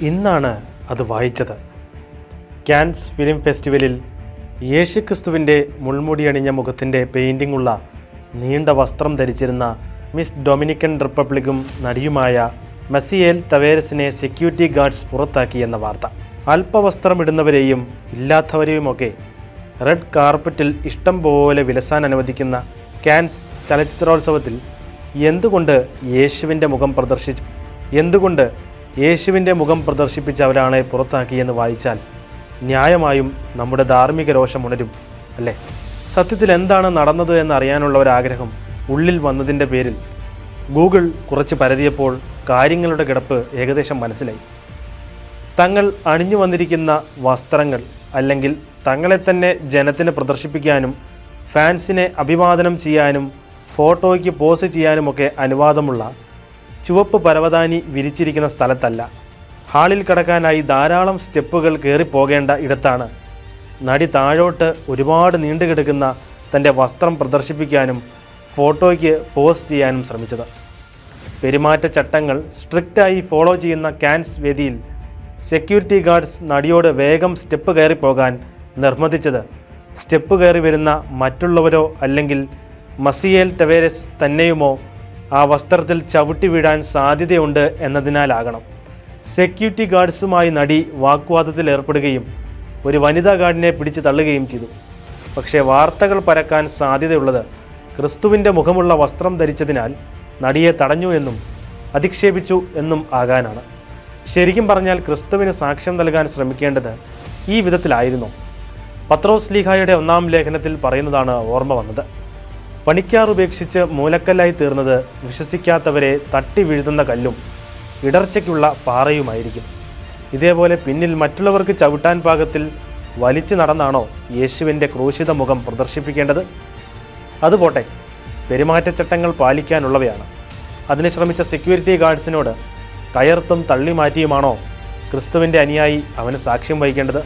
ഇന്നാണ് അത് വായിച്ചത്. കാൻസ് ഫിലിം ഫെസ്റ്റിവലിൽ യേശുക്രിസ്തുവിൻ്റെ മുൾമുടിയണിഞ്ഞ മുഖത്തിൻ്റെ പെയിൻറ്റിങ്ങുള്ള നീണ്ട വസ്ത്രം ധരിച്ചിരുന്ന മിസ് ഡൊമിനിക്കൻ റിപ്പബ്ലിക്കും നടിയുമായ മസിയേൽ ടവേരസിനെ സെക്യൂരിറ്റി ഗാർഡ്സ് പുറത്താക്കിയെന്ന വാർത്ത. അല്പവസ്ത്രമിടുന്നവരെയും ഇല്ലാത്തവരെയുമൊക്കെ റെഡ് കാർപ്പറ്റിൽ ഇഷ്ടം പോലെ വിലസാൻ അനുവദിക്കുന്ന കാൻസ് ചലച്ചിത്രോത്സവത്തിൽ എന്തുകൊണ്ട് യേശുവിൻ്റെ മുഖം പ്രദർശിപ്പിച്ചവരാണ് പുറത്താക്കിയെന്ന് വായിച്ചാൽ ന്യായമായും നമ്മുടെ ധാർമ്മിക രോഷം ഉണരും അല്ലേ? സത്യത്തിൽ എന്താണ് നടന്നത് എന്നറിയാനുള്ള ഒരാഗ്രഹം ഉള്ളിൽ വന്നതിൻ്റെ പേരിൽ ഗൂഗിൾ കുറച്ച് പരതിയപ്പോൾ കാര്യങ്ങളുടെ കിടപ്പ് ഏകദേശം മനസ്സിലായി. തങ്ങൾ അണിഞ്ഞു വന്നിരിക്കുന്ന വസ്ത്രങ്ങൾ അല്ലെങ്കിൽ തങ്ങളെ തന്നെ ജനത്തിന് പ്രദർശിപ്പിക്കാനും ഫാൻസിനെ അഭിവാദനം ചെയ്യാനും ഫോട്ടോയ്ക്ക് പോസ്റ്റ് ചെയ്യാനുമൊക്കെ അനുവാദമുള്ള ചുവപ്പ് പരവതാനി വിരിച്ചിരിക്കുന്ന സ്ഥലത്തല്ല, ഹാളിൽ കടക്കാനായി ധാരാളം സ്റ്റെപ്പുകൾ കയറിപ്പോകേണ്ട ഇടത്താണ് നടി താഴോട്ട് ഒരുപാട് നീണ്ടുകിടക്കുന്ന തൻ്റെ വസ്ത്രം പ്രദർശിപ്പിക്കാനും ഫോട്ടോയ്ക്ക് പോസ്റ്റ് ചെയ്യാനും ശ്രമിച്ചത്. പെരുമാറ്റച്ചട്ടങ്ങൾ സ്ട്രിക്റ്റായി ഫോളോ ചെയ്യുന്ന കാൻസ് വേദിയിൽ സെക്യൂരിറ്റി ഗാർഡ്സ് നടിയോട് വേഗം സ്റ്റെപ്പ് കയറിപ്പോകാൻ നിർബന്ധിച്ചത് സ്റ്റെപ്പ് കയറി വരുന്ന മറ്റുള്ളവരോ അല്ലെങ്കിൽ മസിയേൽ ടവേരസ് തന്നെയുമോ ആ വസ്ത്രത്തിൽ ചവിട്ടി വീഴാൻ സാധ്യതയുണ്ട് എന്നതിനാലാകണം. സെക്യൂരിറ്റി ഗാർഡ്സുമായി നടി വാഗ്വാദത്തിൽ ഏർപ്പെടുകയും ഒരു വനിതാ ഗാർഡിനെ പിടിച്ചു തള്ളുകയും ചെയ്തു. പക്ഷേ വാർത്തകൾ പരക്കാൻ സാധ്യതയുള്ളത് ക്രിസ്തുവിൻ്റെ മുഖമുള്ള വസ്ത്രം ധരിച്ചതിനാൽ നടിയെ തടഞ്ഞു എന്നും അധിക്ഷേപിച്ചു എന്നും ആകാനാണ്. ശരിക്കും പറഞ്ഞാൽ ക്രിസ്തുവിന് സാക്ഷ്യം നൽകാൻ ശ്രമിക്കേണ്ടത് ഈ വിധത്തിലായിരുന്നു. പത്രോസ് ലീഹായുടെ 1-ാം ലേഖനത്തിൽ പറയുന്നതാണ് ഓർമ്മ വന്നത്. പണിക്കാർ ഉപേക്ഷിച്ച് മൂലക്കല്ലായി തീർന്നത് വിശ്വസിക്കാത്തവരെ തട്ടി വീഴ്ത്തുന്ന കല്ലും ഇടർച്ചയ്ക്കുള്ള പാറയുമായിരിക്കും. ഇതേപോലെ പിന്നിൽ മറ്റുള്ളവർക്ക് ചവിട്ടാൻ പാകത്തിൽ വലിച്ചു നടന്നാണോ യേശുവിൻ്റെ ക്രൂശിത മുഖം പ്രദർശിപ്പിക്കേണ്ടത്? അതുപോട്ടെ, പെരുമാറ്റച്ചട്ടങ്ങൾ പാലിക്കാനുള്ളവയാണ്. അതിന് ശ്രമിച്ച സെക്യൂരിറ്റി ഗാർഡ്സിനോട് കയർത്തും തള്ളിമാറ്റിയുമാണോ ക്രിസ്തുവിൻ്റെ അനുയായി അവന് സാക്ഷ്യം വഹിക്കേണ്ടത്?